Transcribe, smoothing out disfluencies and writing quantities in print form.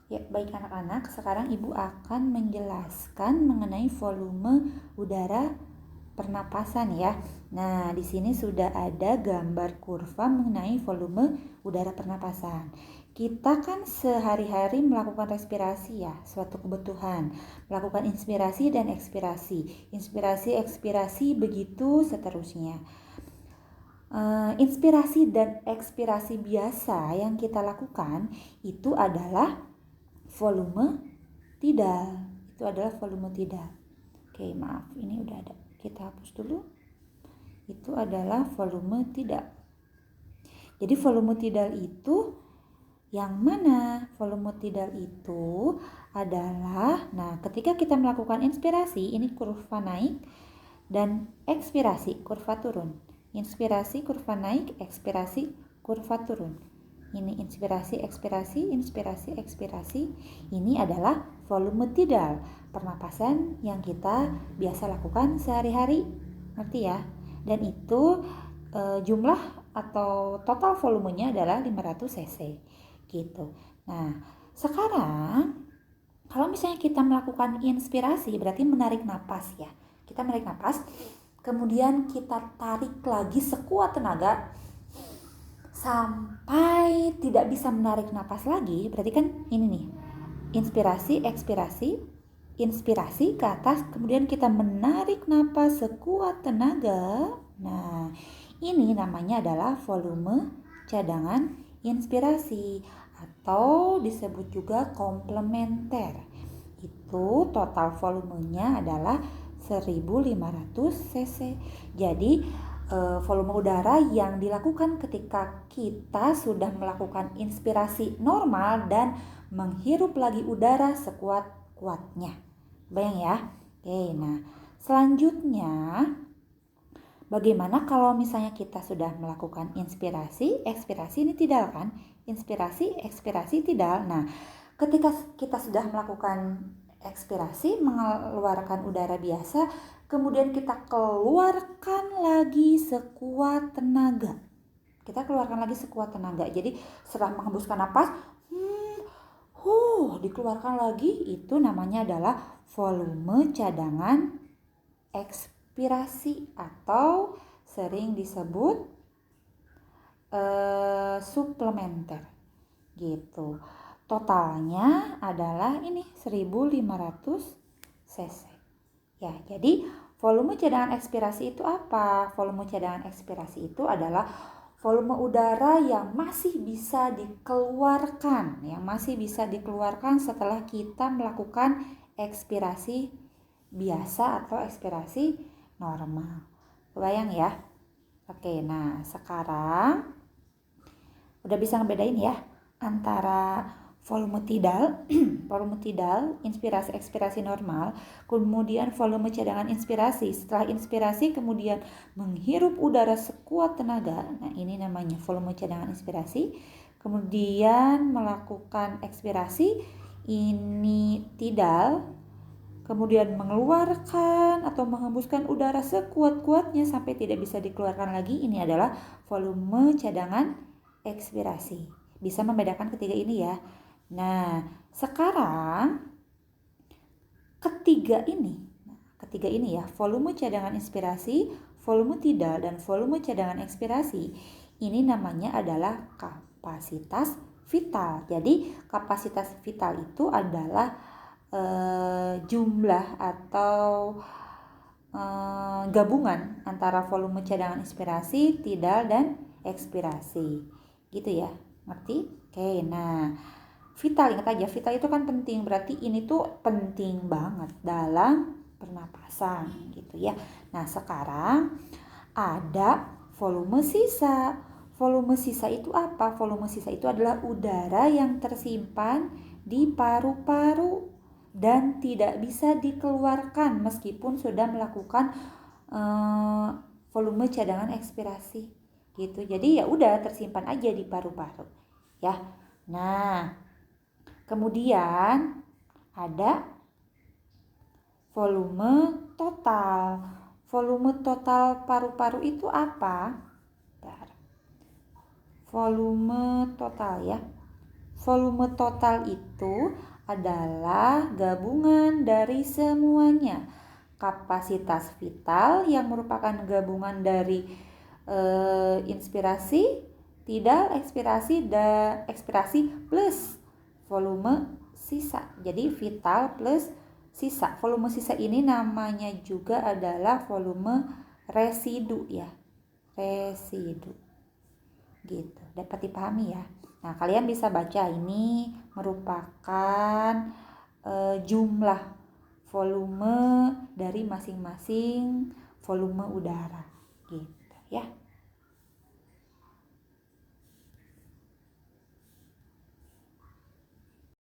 Ya, baik anak-anak, sekarang Ibu akan menjelaskan mengenai volume udara pernapasan ya. Nah, di sini sudah ada gambar kurva mengenai volume udara pernapasan. Kita kan sehari-hari melakukan respirasi ya, suatu kebutuhan. Melakukan inspirasi dan ekspirasi. Inspirasi, ekspirasi, begitu seterusnya. Inspirasi dan ekspirasi biasa yang kita lakukan itu adalah volume tidal. Itu adalah volume tidal. Oke, maaf, ini udah ada. Kita hapus dulu. Itu adalah volume tidal. Jadi volume tidal itu yang mana? Volume tidal itu adalah, nah, ketika kita melakukan inspirasi, ini kurva naik, dan ekspirasi, kurva turun. Inspirasi, kurva naik, ekspirasi, kurva turun. Ini inspirasi, ekspirasi, inspirasi, ekspirasi. Ini adalah volume tidal, pernapasan yang kita biasa lakukan sehari-hari. Ngerti ya? Dan itu jumlah atau total volumenya adalah 500 cc. Gitu. Nah, sekarang kalau misalnya kita melakukan inspirasi berarti menarik napas ya. Kita menarik napas, kemudian kita tarik lagi sekuat tenaga sampai tidak bisa menarik napas lagi. Berarti kan ini nih, inspirasi, ekspirasi, inspirasi ke atas, kemudian kita menarik napas sekuat tenaga. Nah, ini namanya adalah volume cadangan inspirasi atau disebut juga komplementer. Itu total volumenya adalah 1500 cc. Jadi volume udara yang dilakukan ketika kita sudah melakukan inspirasi normal dan menghirup lagi udara sekuat-kuatnya. Bayang ya. Oke, nah selanjutnya bagaimana kalau misalnya kita sudah melakukan inspirasi, ekspirasi, ini tidal kan? Inspirasi, ekspirasi, tidal. Nah, ketika kita sudah melakukan ekspirasi, mengeluarkan udara biasa, kemudian kita keluarkan lagi sekuat tenaga. Kita keluarkan lagi sekuat tenaga. Jadi setelah menghembuskan napas, dikeluarkan lagi, itu namanya adalah volume cadangan ekspirasi atau sering disebut suplementer gitu. Totalnya adalah ini 1500 cc. Ya, jadi volume cadangan ekspirasi itu apa? Volume cadangan ekspirasi itu adalah volume udara yang masih bisa dikeluarkan, setelah kita melakukan ekspirasi biasa atau ekspirasi normal. Kebayang ya? Oke, nah sekarang udah bisa ngebedain ya antara volume tidal, inspirasi ekspirasi normal, kemudian volume cadangan inspirasi. Setelah inspirasi kemudian menghirup udara sekuat tenaga. Nah, ini namanya volume cadangan inspirasi. Kemudian melakukan ekspirasi, ini tidal. Kemudian mengeluarkan atau menghembuskan udara sekuat-kuatnya sampai tidak bisa dikeluarkan lagi. Ini adalah volume cadangan ekspirasi. Bisa membedakan ketiga ini ya. Nah, sekarang ketiga ini ya, volume cadangan inspirasi, volume tidal, dan volume cadangan ekspirasi. Ini namanya adalah kapasitas vital. Jadi kapasitas vital itu adalah jumlah atau gabungan antara volume cadangan inspirasi, tidal, dan ekspirasi. Gitu ya, ngerti? Oke, nah vital, ingat aja, vital itu kan penting, berarti ini tuh penting banget dalam pernapasan gitu ya. Nah, sekarang ada volume sisa. Volume sisa itu apa? Volume sisa itu adalah udara yang tersimpan di paru-paru dan tidak bisa dikeluarkan meskipun sudah melakukan volume cadangan ekspirasi gitu. Jadi ya udah tersimpan aja di paru-paru ya. Nah, kemudian ada volume total. Volume total paru-paru itu apa? Bentar. Volume total ya. Volume total itu adalah gabungan dari semuanya. Kapasitas vital yang merupakan gabungan dari inspirasi, tidal, ekspirasi plus volume sisa. Jadi vital plus sisa. Volume sisa ini namanya juga adalah volume residu ya. Residu. Gitu. Dapat dipahami ya. Nah, kalian bisa baca ini merupakan jumlah volume dari masing-masing volume udara gitu ya.